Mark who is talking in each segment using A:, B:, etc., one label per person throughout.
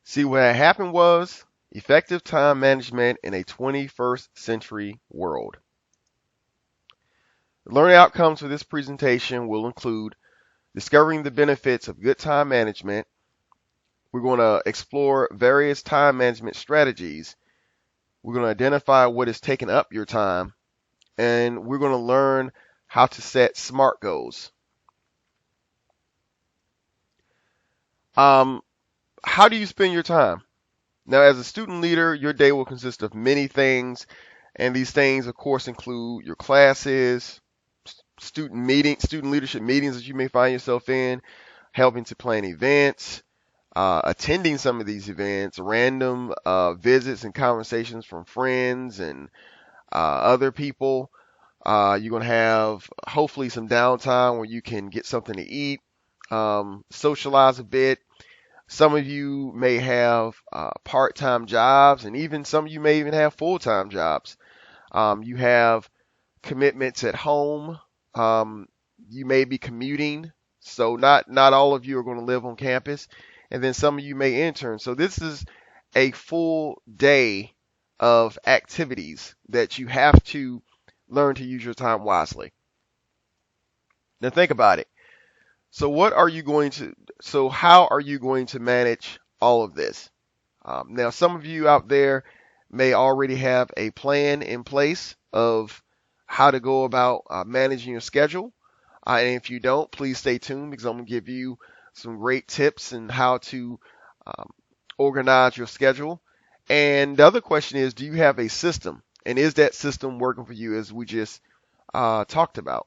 A: See, what had happened was effective time management in a 21st century world. The learning outcomes for this presentation will include discovering the benefits of good time management. We're going to explore various time management strategies. We're going to identify what is taking up your time, and we're going to learn how to set SMART goals. How do you spend your time? Now, as a student leader, your day will consist of many things, and these things, of course, include your classes, student leadership meetings that you may find yourself in, helping to plan events, attending some of these events, random visits and conversations from friends and other people. You're going to have hopefully some downtime where you can get something to eat, socialize a bit. Some of you may have part-time jobs, and even some of you may even have full-time jobs. You have commitments at home. You may be commuting, so not all of you are going to live on campus. And then some of you may intern. So this is a full day of activities that you have to learn to use your time wisely. Now think about it. So how are you going to manage all of this? Now, some of you out there may already have a plan in place of how to go about managing your schedule. And if you don't, please stay tuned because I'm going to give you some great tips on how to organize your schedule. And the other question is, do you have a system? And is that system working for you as we just talked about?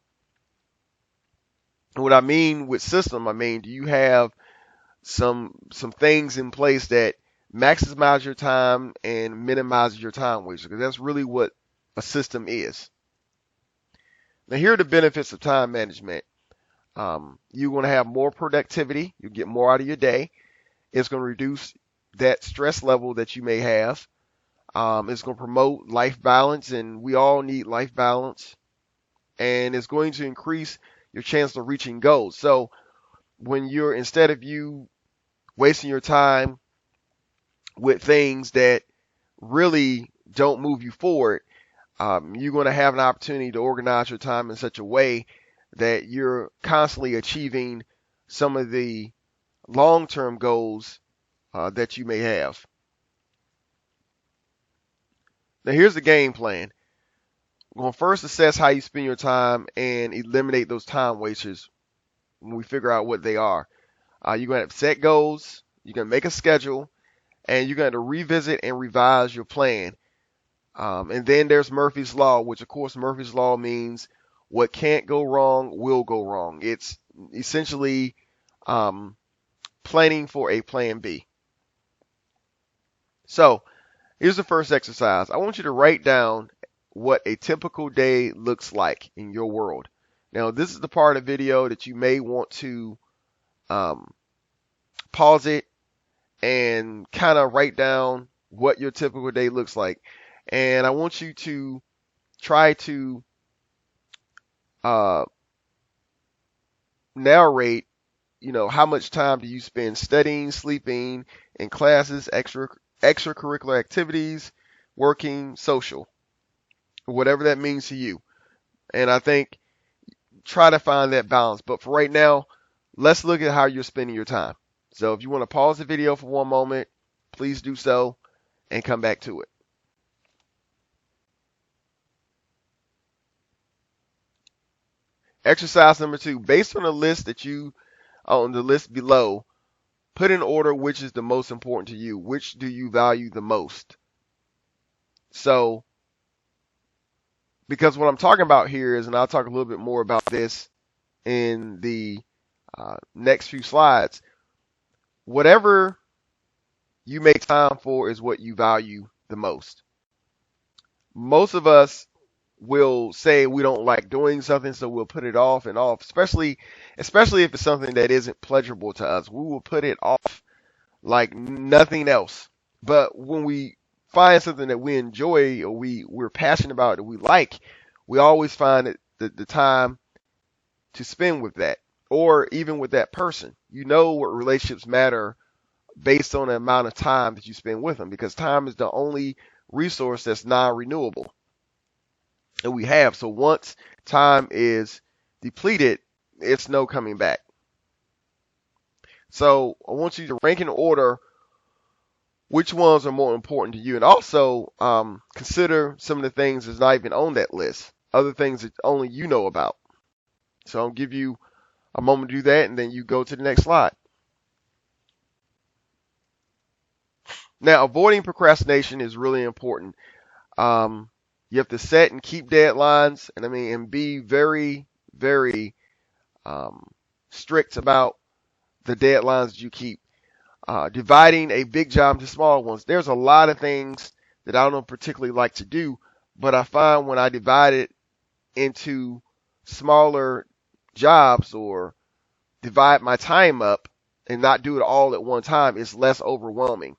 A: And what I mean with system, I mean, do you have some things in place that maximize your time and minimize your time waste? Because that's really what a system is. Now, here are the benefits of time management. You're going to have more productivity. You'll get more out of your day. It's going to reduce that stress level that you may have. It's going to promote life balance, and we all need life balance. And it's going to increase your chance of reaching goals. So when instead of you wasting your time with things that really don't move you forward, you're going to have an opportunity to organize your time in such a way that you're constantly achieving some of the long-term goals that you may have. Now here's the game plan. We're going to first assess how you spend your time and eliminate those time wasters when we figure out what they are. You're going to have to set goals, you're going to make a schedule, and you're going to revisit and revise your plan. And then there's Murphy's Law, which of course Murphy's Law means what can't go wrong will go wrong. It's essentially planning for a plan B. So here's the first exercise. I want you to write down what a typical day looks like in your world. Now, this is the part of the video that you may want to pause it and kind of write down what your typical day looks like. And I want you to try to narrate, how much time do you spend studying, sleeping, in classes, extracurricular activities, working, social, whatever that means to you. And I think try to find that balance. But for right now, let's look at how you're spending your time. So if you want to pause the video for one moment, please do so and come back to it. Exercise number 2, based on the list below, put in order which is the most important to you. Which do you value the most? So, because what I'm talking about here is, and I'll talk a little bit more about this in the next few slides, whatever you make time for is what you value the most. Most of us will say we don't like doing something, so we'll put it off and off, especially if it's something that isn't pleasurable to us. We will put it off like nothing else. But when we find something that we enjoy or we're passionate about or we like, we always find the time to spend with that, or even with that person. What relationships matter based on the amount of time that you spend with them, because time is the only resource that's non-renewable that we have. So once time is depleted, it's no coming back. So I want you to rank in order which ones are more important to you, and also consider some of the things that's not even on that list, other things that only you know about. So I'll give you a moment to do that, and then you go to the next slide. Now, avoiding procrastination is really important. You have to set and keep deadlines, and be very, very strict about the deadlines that you keep. Dividing a big job into smaller ones. There's a lot of things that I don't particularly like to do, but I find when I divide it into smaller jobs or divide my time up and not do it all at one time, it's less overwhelming.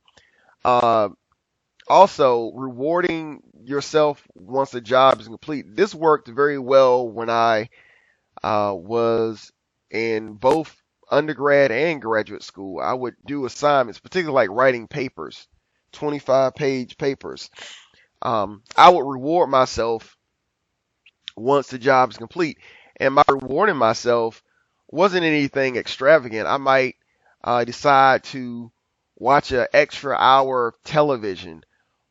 A: Uh, Also, rewarding yourself once the job is complete. This worked very well when I was in both undergrad and graduate school. I would do assignments, particularly like writing papers, 25-page papers. I would reward myself once the job is complete. And my rewarding myself wasn't anything extravagant. I might decide to watch an extra hour of television,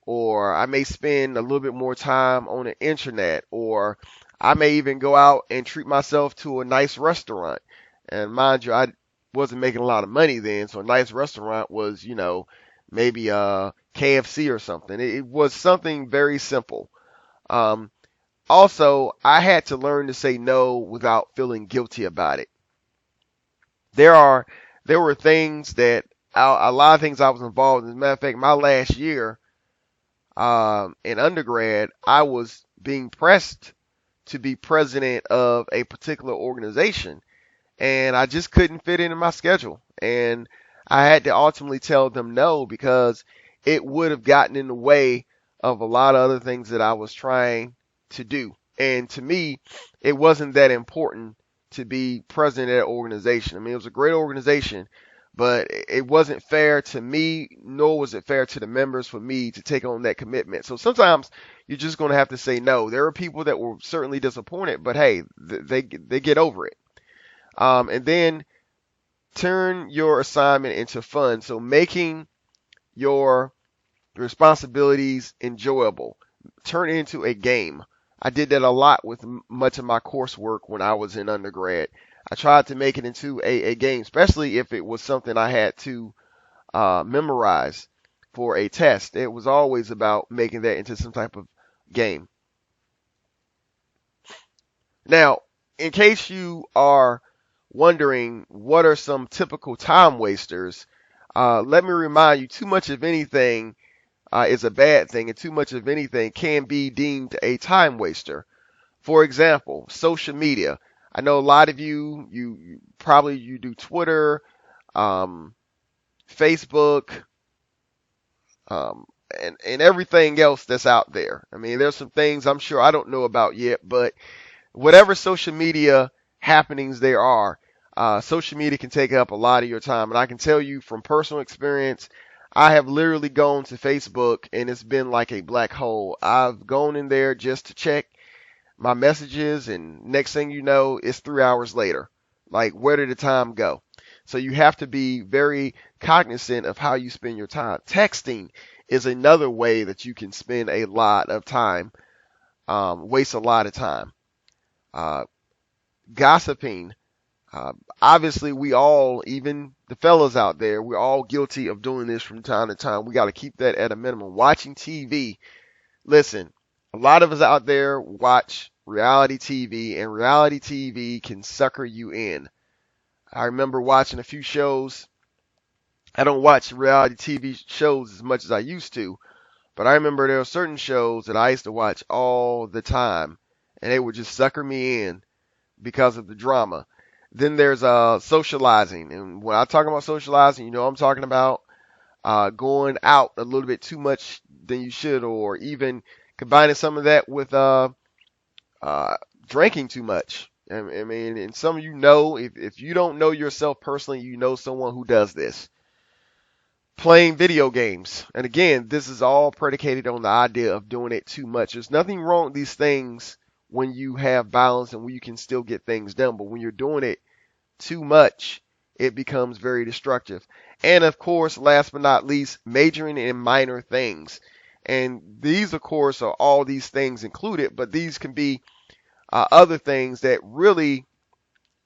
A: or I may spend a little bit more time on the internet, or I may even go out and treat myself to a nice restaurant. And mind you, I wasn't making a lot of money then, so a nice restaurant was, maybe KFC or something. It was something very simple. Um, Also, I had to learn to say no without feeling guilty about it. There are there were things that a lot of things I was involved in. As a matter of fact, my last year in undergrad, I was being pressed to be president of a particular organization, and I just couldn't fit into my schedule. And I had to ultimately tell them no because it would have gotten in the way of a lot of other things that I was trying to do. And to me, it wasn't that important to be president of that organization. It was a great organization, but it wasn't fair to me, nor was it fair to the members for me to take on that commitment. So sometimes you're just going to have to say no. There are people that were certainly disappointed, but hey, they get over it. And then turn your assignment into fun. So making your responsibilities enjoyable. Turn it into a game. I did that a lot with much of my coursework when I was in undergrad. I tried to make it into a game, especially if it was something I had to memorize for a test. It was always about making that into some type of game. Now, in case you are wondering what are some typical time wasters, let me remind you, too much of anything is a bad thing, and too much of anything can be deemed a time waster. For example, social media. I know a lot of you probably you do Twitter, um, Facebook, um, and everything else that's out there. There's some things I'm sure I don't know about yet, but whatever social media happenings there are, social media can take up a lot of your time. And I can tell you from personal experience, I have literally gone to Facebook and it's been like a black hole. I've gone in there just to check my messages, and next thing you know, it's 3 hours later. Like, where did the time go? So you have to be very cognizant of how you spend your time. Texting is another way that you can spend a lot of time, waste a lot of time. Uh, Gossiping. Obviously, we all, even the fellas out there, we're all guilty of doing this from time to time. We got to keep that at a minimum. Watching TV. Listen, a lot of us out there watch reality TV, and reality TV can sucker you in. I remember watching a few shows. I don't watch reality TV shows as much as I used to, but I remember there were certain shows that I used to watch all the time, and they would just sucker me in because of the drama. Then there's socializing, and when I talk about socializing, I'm talking about going out a little bit too much than you should, or even combining some of that with drinking too much. And some of if you don't know yourself personally, you know someone who does this. playing video games. And again, this is all predicated on the idea of doing it too much. There's nothing wrong with these things when you have balance and when you can still get things done. But when you're doing it too much, it becomes very destructive. And of course, last but not least, majoring in minor things. And these, of course, are all these things included, but these can be other things that really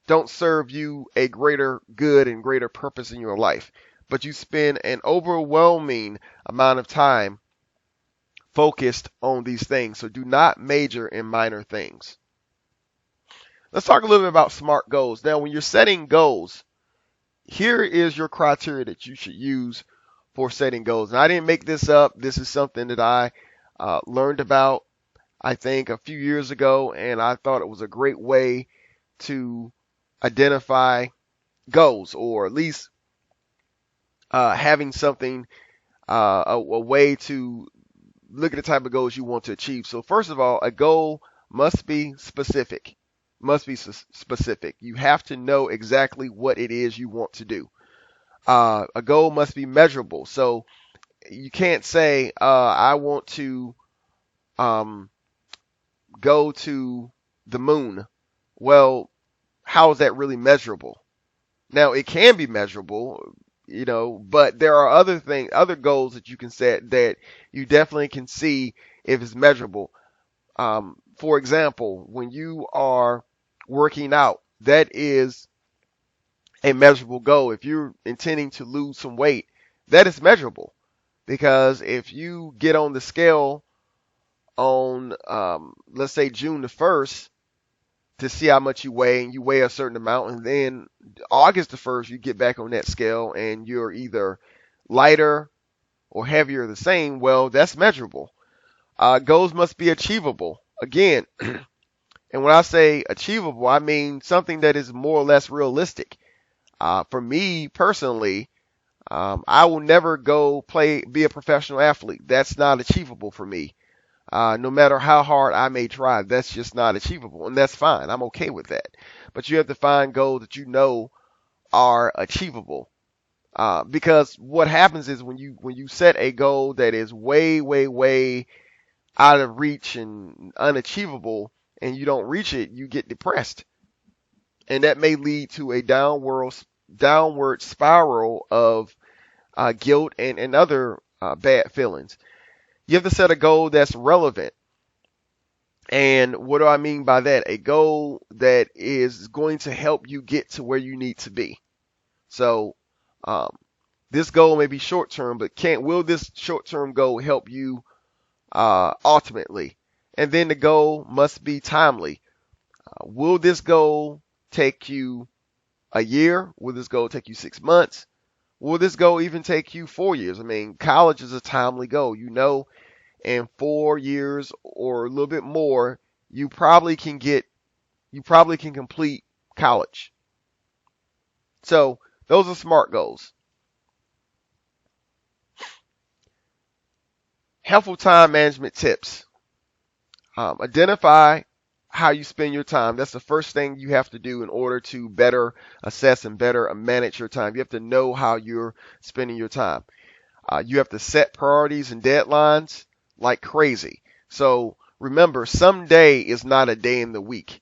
A: don't serve you a greater good and greater purpose in your life. But you spend an overwhelming amount of time focused on these things. So do not major in minor things. Let's talk a little bit about SMART goals. Now, when you're setting goals, here is your criteria that you should use for setting goals. And I didn't make this up. This is something that I learned about, I think, a few years ago, and I thought it was a great way to identify goals, or at least having something, a way to look at the type of goals you want to achieve. So first of all, a goal must be specific. Specific. You have to know exactly what it is you want to do. A goal must be measurable. So you can't say, I want to go to the moon. Well, how is that really measurable? Now, it can be measurable, but there are other goals that you can set that you definitely can see if it's measurable. For example, when you are working out, that is a measurable goal. If you're intending to lose some weight, that is measurable, because if you get on the scale on, let's say June the 1st, to see how much you weigh, and you weigh a certain amount, and then August the 1st, you get back on that scale and you're either lighter or heavier or the same, well, that's measurable. Goals must be achievable. Again, and when I say achievable, I mean something that is more or less realistic. For me personally, I will never be a professional athlete. That's not achievable for me. No matter how hard I may try, that's just not achievable, and that's fine. I'm okay with that. But you have to find goals that you know are achievable. Because what happens is when you set a goal that is way, way, way out of reach and unachievable, and you don't reach it, you get depressed, and that may lead to a downward spiral of guilt and other bad feelings. You have to set a goal that's relevant. And what do I mean by that? A goal that is going to help you get to where you need to be. So this goal may be short term, but will this short term goal help you ultimately? And then the goal must be timely. Will this goal take you a year? Will this goal take you 6 months? Will this goal even take you 4 years? I mean, college is a timely goal. In 4 years or a little bit more, you probably can complete college. So those are SMART goals. Helpful time management tips. Identify how you spend your time. That's the first thing you have to do in order to better assess and better manage your time. You have to know how you're spending your time. You have to set priorities and deadlines like crazy. So remember, some day is not a day in the week.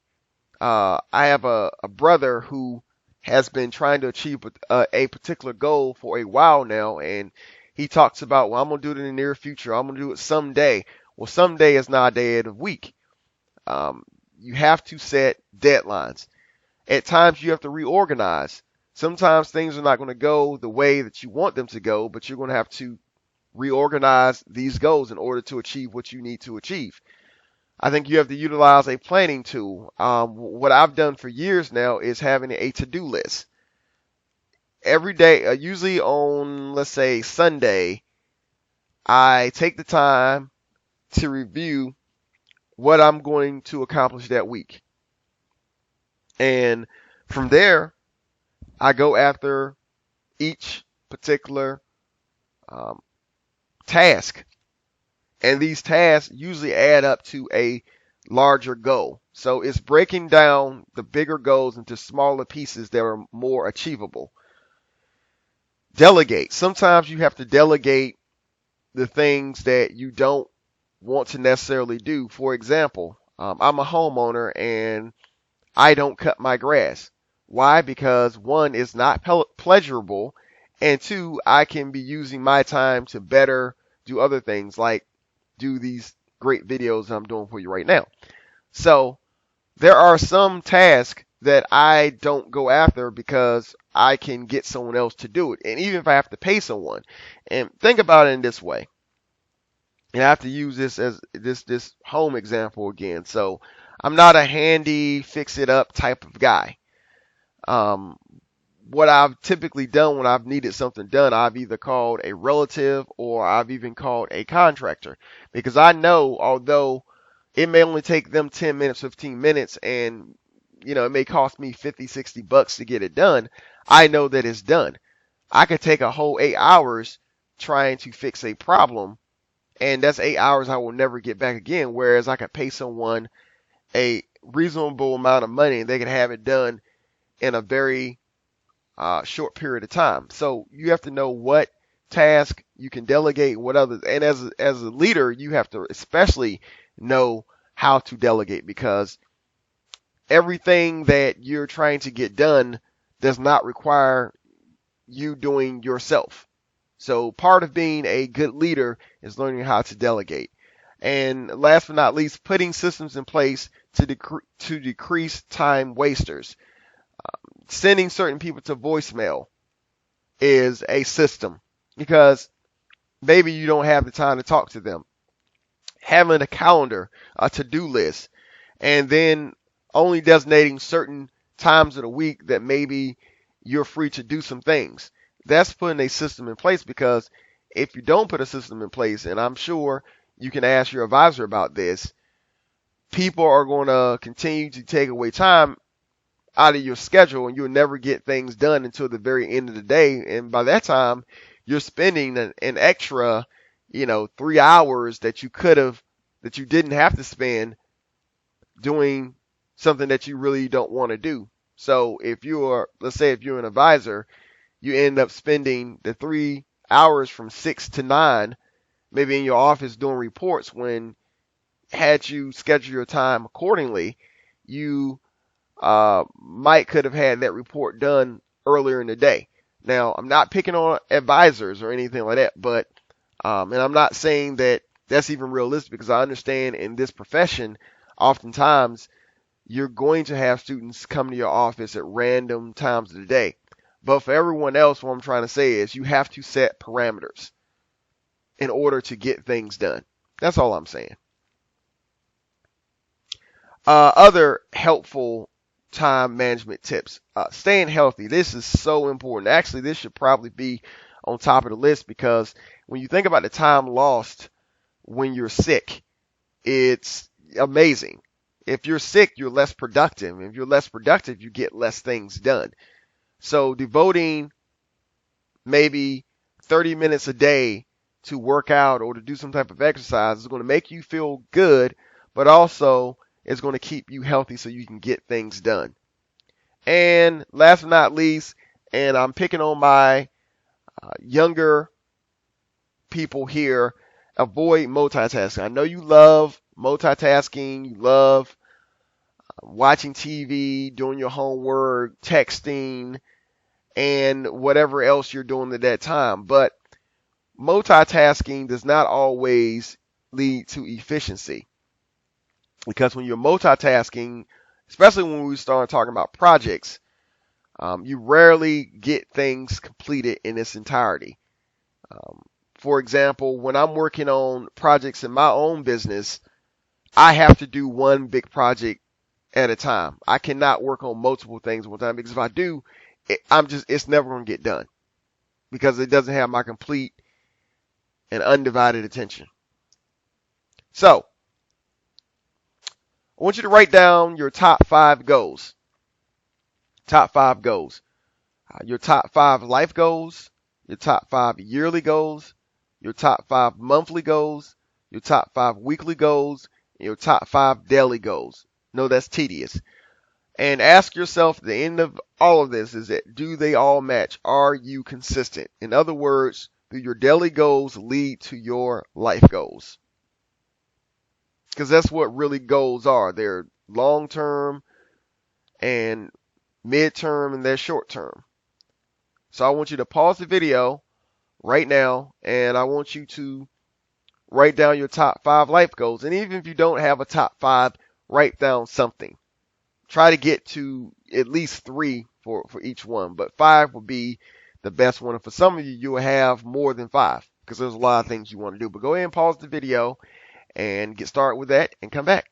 A: I have a brother who has been trying to achieve a particular goal for a while now, and he talks about, well, I'm going to do it in the near future. I'm going to do it someday. Well, someday is not a day of the week. You have to set deadlines. At times you have to reorganize. Sometimes things are not going to go the way that you want them to go, but you're going to have to reorganize these goals in order to achieve what you need to achieve. I think you have to utilize a planning tool. What I've done for years now is having a to-do list. Every day, usually on, let's say, Sunday, I take the time to review what I'm going to accomplish that week. And from there, I go after each particular task. And these tasks usually add up to a larger goal. So it's breaking down the bigger goals into smaller pieces that are more achievable. Delegate. Sometimes you have to delegate the things that you don't want to necessarily do. For example, I'm a homeowner and I don't cut my grass. Why? Because one, it's not pleasurable, and two, I can be using my time to better do other things like do these great videos I'm doing for you right now. So there are some tasks that I don't go after because I can get someone else to do it. And even if I have to pay someone, and think about it in this way, and I have to use this as this home example again. So I'm not a handy fix it up type of guy. Um, what I've typically done when I've needed something done, I've either called a relative or I've even called a contractor because I know although it may only take them 10 minutes, 15 minutes, and it may cost me 50, $60 to get it done, I know that it's done. I could take a whole 8 hours trying to fix a problem, and that's 8 hours I will never get back again. Whereas I could pay someone a reasonable amount of money and they can have it done in a very short period of time. So you have to know what task you can delegate, what others, and as a leader, you have to especially know how to delegate because everything that you're trying to get done does not require you doing yourself. So part of being a good leader is learning how to delegate. And last but not least, putting systems in place to decrease time wasters. Sending certain people to voicemail is a system because maybe you don't have the time to talk to them. Having a calendar, a to-do list, and then only designating certain times of the week that maybe you're free to do some things. That's putting a system in place because if you don't put a system in place, and I'm sure you can ask your advisor about this, people are going to continue to take away time out of your schedule and you'll never get things done until the very end of the day. And by that time, you're spending an extra, 3 hours that you didn't have to spend doing something that you really don't want to do. So let's say if you're an advisor, you end up spending the 3 hours from 6 to 9, maybe in your office doing reports when had you schedule your time accordingly, you might could have had that report done earlier in the day. Now, I'm not picking on advisors or anything like that, but and I'm not saying that that's even realistic because I understand in this profession, oftentimes you're going to have students come to your office at random times of the day. But for everyone else, what I'm trying to say is you have to set parameters in order to get things done. That's all I'm saying. Other helpful time management tips. Staying healthy. This is so important. Actually, this should probably be on top of the list because when you think about the time lost when you're sick, it's amazing. If you're sick, you're less productive. If you're less productive, you get less things done. So devoting maybe 30 minutes a day to work out or to do some type of exercise is going to make you feel good, but also it's going to keep you healthy so you can get things done. And last but not least, and I'm picking on my younger people here, avoid multitasking. I know you love multitasking, you love watching TV, doing your homework, texting, and whatever else you're doing at that time. But multitasking does not always lead to efficiency. Because when you're multitasking, especially when we start talking about projects, you rarely get things completed in its entirety. For example, when I'm working on projects in my own business, I have to do one big project at a time. I cannot work on multiple things at one time because if I do, it's never going to get done because it doesn't have my complete and undivided attention. So, I want you to write down your top 5 goals. Top 5 goals. Your top 5 life goals, your top 5 yearly goals, your top 5 monthly goals, your top 5 weekly goals, and your top 5 daily goals. No, that's tedious. And ask yourself at the end of all of this is that do they all match? Are you consistent? In other words, do your daily goals lead to your life goals? Because that's what really goals are. They're long term and mid term and they're short term. So I want you to pause the video right now and I want you to write down your top 5 life goals. And even if you don't have a top 5, write down something. Try to get to at least 3 for each one, but 5 would be the best one. And for some of you, you will have more than 5 because there's a lot of things you want to do. But go ahead and pause the video and get started with that and come back.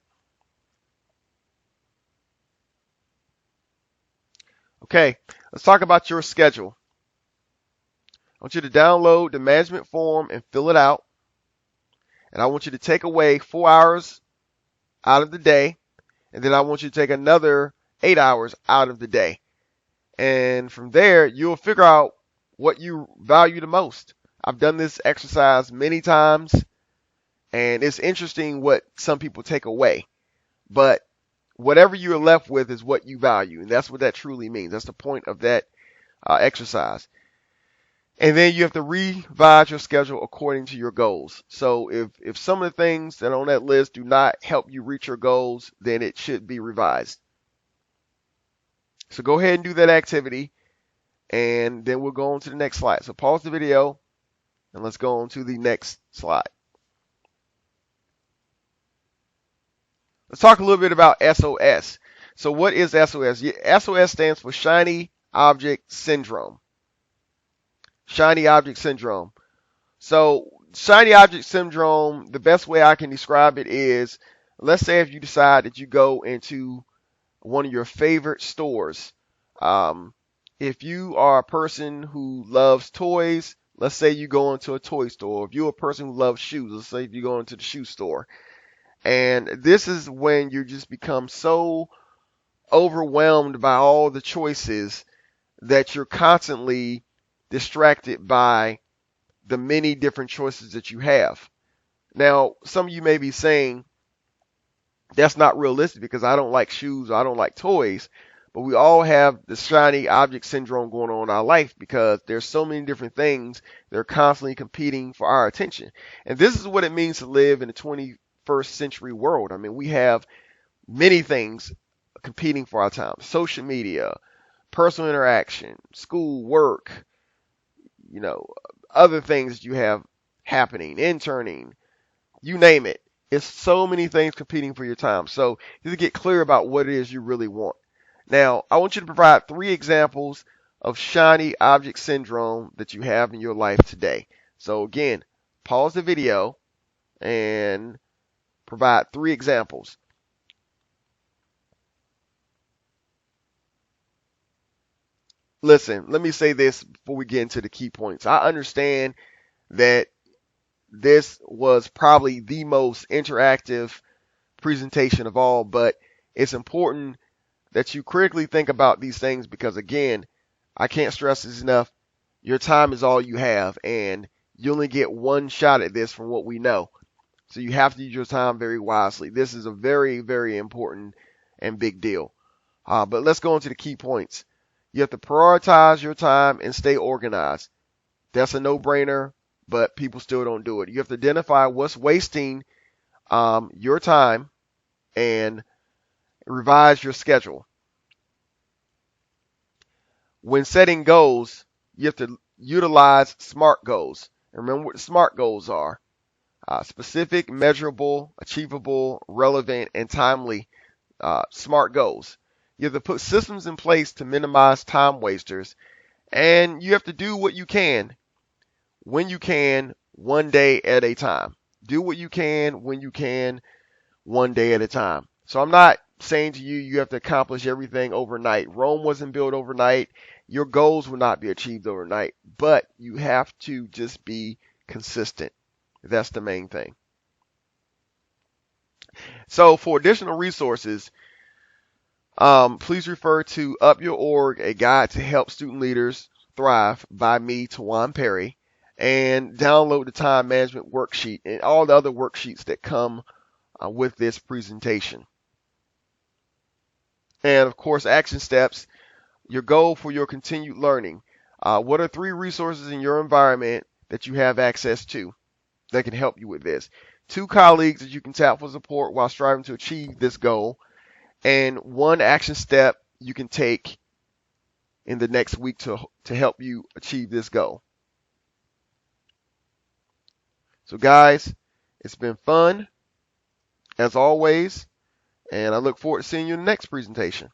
A: Okay, let's talk about your schedule. I want you to download the management form and fill it out. And I want you to take away 4 hours out of the day. And then I want you to take another 8 hours out of the day. And from there, you'll figure out what you value the most. I've done this exercise many times, and it's interesting what some people take away. But whatever you're left with is what you value, and that's what that truly means. That's the point of that exercise. And then you have to revise your schedule according to your goals. So if some of the things that are on that list do not help you reach your goals, then it should be revised. So go ahead and do that activity, and then we'll go on to the next slide. So pause the video, and let's go on to the next slide. Let's talk a little bit about SOS. So what is SOS? SOS stands for Shiny Object Syndrome. Shiny Object Syndrome. So Shiny Object Syndrome, the best way I can describe it is, let's say if you decide that you go into one of your favorite stores. If you are a person who loves toys, let's say you go into a toy store. If you're a person who loves shoes, let's say if you go into the shoe store. And this is when you just become so overwhelmed by all the choices that you're constantly distracted by the many different choices that you have. Now, some of you may be saying, that's not realistic because I don't like shoes or I don't like toys. But we all have the shiny object syndrome going on in our life because there's so many different things that are constantly competing for our attention. And this is what it means to live in the 21st century world. I mean, we have many things competing for our time. Social media, personal interaction, school, work, other things that you have happening, interning, you name it. It's so many things competing for your time. So you have to get clear about what it is you really want. Now, I want you to provide 3 examples of shiny object syndrome that you have in your life today. So again, pause the video and provide 3 examples. Listen, let me say this before we get into the key points. I understand that this was probably the most interactive presentation of all, but it's important that you critically think about these things because, again, I can't stress this enough. Your time is all you have, and you only get one shot at this from what we know. So you have to use your time very wisely. This is a very, very important and big deal. But let's go into the key points. You have to prioritize your time and stay organized. That's a no-brainer, but people still don't do it. You have to identify what's wasting your time and revise your schedule. When setting goals, you have to utilize SMART goals. And remember what the SMART goals are. Specific, measurable, achievable, relevant, and timely SMART goals. You have to put systems in place to minimize time wasters. And you have to do what you can, when you can, one day at a time. Do what you can, when you can, one day at a time. So I'm not saying to you, you have to accomplish everything overnight. Rome wasn't built overnight. Your goals will not be achieved overnight, but you have to just be consistent. That's the main thing. So for additional resources, please refer to Up Your Org, a guide to help student leaders thrive by me, Tawan Perry, and download the time management worksheet and all the other worksheets that come with this presentation. And of course, action steps, your goal for your continued learning. What are 3 resources in your environment that you have access to that can help you with this? 2 colleagues that you can tap for support while striving to achieve this goal, and 1 action step you can take in the next week to help you achieve this goal. So guys, it's been fun as always, and I look forward to seeing you in the next presentation.